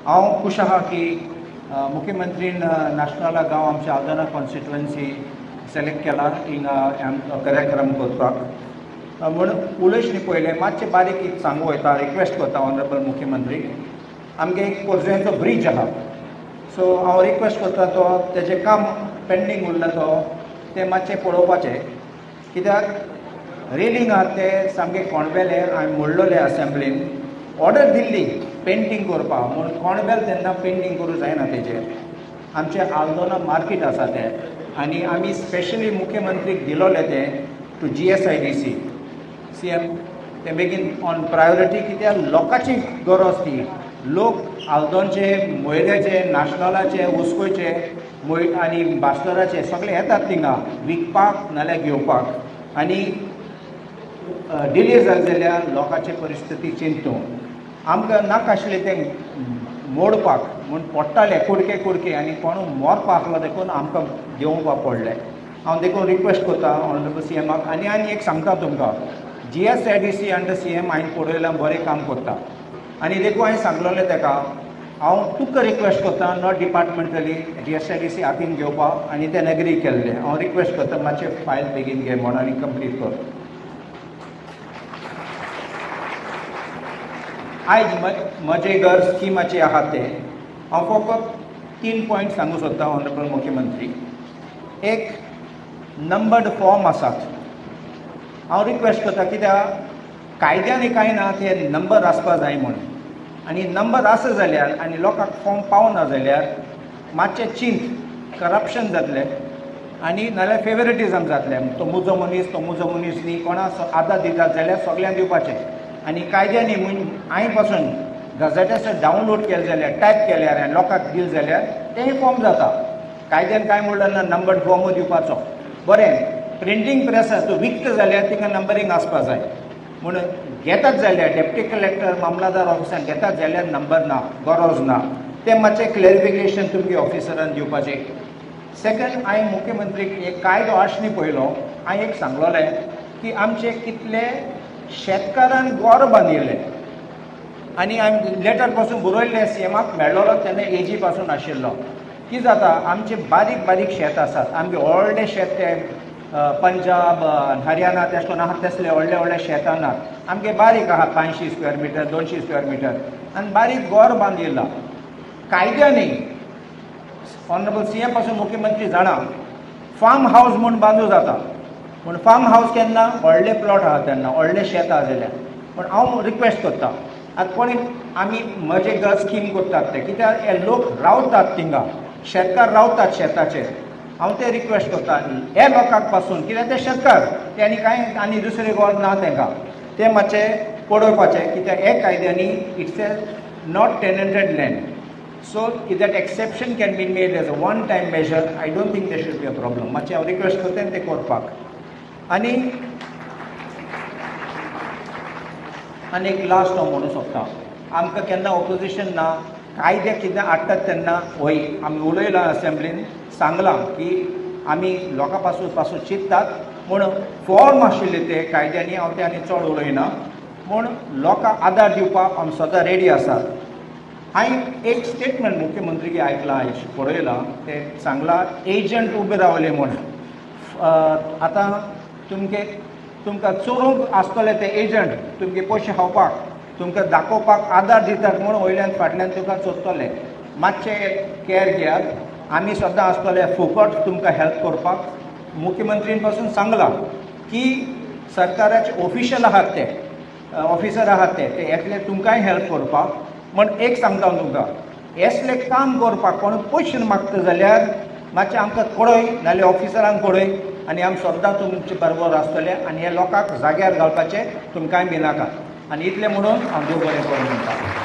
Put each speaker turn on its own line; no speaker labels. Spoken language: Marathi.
हांव खूश आहा की मुख्यमंत्रीन नॅशनला गांव आमच्या आल्दोना कॉन्स्टिट्युएन्सी सिलेक्ट केला हिंगा कार्यक्रम करपाक म्हणून उलयशे पयले मातशें बारीक एक सांगू वयता रिक्वेस्ट करता ऑनरेबल मुख्यमंत्री आमगे एक कोरजेंचो ब्रिज आहा सो हांव रिक्वेस्ट करता तो तेजें काम पेंडींग उरला तो तें मातशें पळोवपाचें कित्याक रेलिंग आहा ते सामके कोणबेले हांवें मोडलोले असेंब्लीन ऑर्डर दिल्ली पेंटींग करपाक म्हूण कोणबेल तेन्ना पेंटींग करूं जायना तेजेर आमचे आल्दोना मार्केट आसा ते आनी आमी स्पेशली मुख्यमंत्रीक दिलोले ते टू GSIDC CM ते बेगीन ऑन प्रायोरिटी कित्याक लोकांची गरज ती लोक आल्दोनचे मोयऱ्याचे नाशनलाचे उसकोयचे आनी बास्टराचे सगळे येतात थिंगा विकपाक नाल्यार घेवपाक आनी डिले जाले जाल्यार लोकांची परिस्थिती चिंतून आमकां नाका आशिल्लें तें मोडपाक म्हूण पडटाले कुडके कुडके आनी कोण मोरपा आसलो देखून आमकां घेवपा पडलें हांव देखून रिक्वेस्ट करता ऑनरेबल CMाक आनी एक सांगता तुमकां GSIDC अंडर CM हांवें पळयलां बरें काम करता आनी देखून हांवें सांगलोलें ताका हांव तुका रिक्वेस्ट करता नॉट डिपार्टमेंटली GSIDC हातीन घेवपाक आनी तें एग्री केल्लें हांव रिक्वेस्ट करता मातशें फायल बेगीन घे म्हण आनी कंप्लीट कर आयज म्हजें घर स्किमाचें आहा तें हांव फकत 3 पॉयंट सांगूं सोदता ऑनरेबल मुख्यमंत्री एक नंबर्ड फॉर्म आसात हांव रिक्वेस्ट करता कित्याक कायद्यान कांय ना ते नंबर आसपा जाय म्हणून आनी नंबर आसा जाल्यार आनी लोकांक फॉर्म पावना जाल्यार मातशें चिंत करप्शन जातलें आनी नाल्यार फेवरेटिजम जातलें तो मुजो मनीस न्ही कोणाक आदार दितात जाल्यार सगळ्यांक दिवपाचें आनी कायद्यांनी हांवें पासून गजाटेचेर डावनलोड केलें जाल्यार टायप केल्यार आनी लोकांक दिले जाल्यार तेंय फॉर्म जाता कायद्यान कांय म्हणलें ना नंबर्ड फॉर्म दिवपाचो बरें प्रिंटींग प्रेस तूं विकता जाल्यार तिका नंबरींग आसपा जाय म्हणून घेतात जाल्यार डेप्टी कलेक्टर मामलादार ऑफिसान घेतात जाल्यार नंबर ना गरज ना तें मातशें क्लॅरिफिकेशन तुमगे ऑफिसरान दिवपाचें सेकंड हांवें मुख्यमंत्रीक एक कायदो आसनी पयलो हांवें एक सांगलोलें की आमचे कितले शेतकारान गोर बांदिल्ले आनी हांवें लेटर पासून बरयल्लें CMाक मेळ्ळो तेन्ना एजी पासून आशिल्लो कितें जाता आमचे बारीक बारीक शेत आसात आमगे व्हडले शेत ते पंजाब हरियाणा तेश कोन आहात तसले व्हडले व्हडले शेतां नात आमगे बारीक आहा 500 स्क्वेअर मिटर 200 स्क्वेअर मिटर आनी बारीक गोर बांदिल्ला कायद्यानी ऑनरेबल CM पासून मुख्यमंत्री जाणा फार्म हावस म्हूण बांदूं जाता पूण फार्म हावस केन्ना व्हडले प्लॉट आहा तेन्ना व्हडले शेत आहा जाल्यार पूण हांव रिक्वेस्ट करता आतां कोणी आमी म्हजे घर स्कीम करतात ते कित्याक हे लोक रावतात थिंगा शेतकार रावतात शेताचेर हांव ते रिक्वेस्ट करता हे लोकांक पासून कित्याक ते शेतकार ते आनी कांय आनी दुसरे गोर ना तांकां ते मातशें पळोवपाचें कित्याक हे कायद्यांनी it's a not tenanted land so that exception can be made as a one time measure I don't think they should be a problem मातशें हांव रिक्वेस्ट करता ते करपाक आनी एक लास्ट हांव म्हणूं सोदतां आमकां केन्ना ऑपोजिशन ना कायदे कितें हाडटात तेन्ना वय आमी उलयलां असेंब्लीन सांगलां की आमी लोकां पासून चिंततात म्हूण फॉर्म आशिल्ले ते कायद्यांनी हांव ते आनी चड उलयना म्हूण लोकांक आदार दिवपाक आमी सदां रेडी आसात हांवें एक स्टेटमेंट मुख्यमंत्री आयकलां पळयलां ते सांगलां एजंट उबे रावले म्हूण आतां तुमकां चोरूंक आसतले ते एजंट तुमगे पयशे खावपाक तुमकां दाखोवपाक आदार दितात म्हूण वयल्यान फाटल्यान तुका चोरतले मातशें कॅर घेयात आमी सद्दां आसतले फुकट तुमकां हेल्प करपाक मुख्यमंत्रीन पासून सांगलां की सरकाराचे ऑफिशियल आहात ते ऑफिसर आहात ते येतले तुमकांय हेल्प करपाक म्हण एक सांगता तुमकां येसले काम करपाक कोण पयशे मागता जाल्यार मातशें आमकां कळय नाल्यार ऑफिसरांक कळय आनी आमी सद्दां तुमचे बरोबर आसतले आनी हे लोकांक जाग्यार घालपाचें तुमकांय भिनाका आनी इतलें म्हणून हांव देव बरें करूं म्हणटा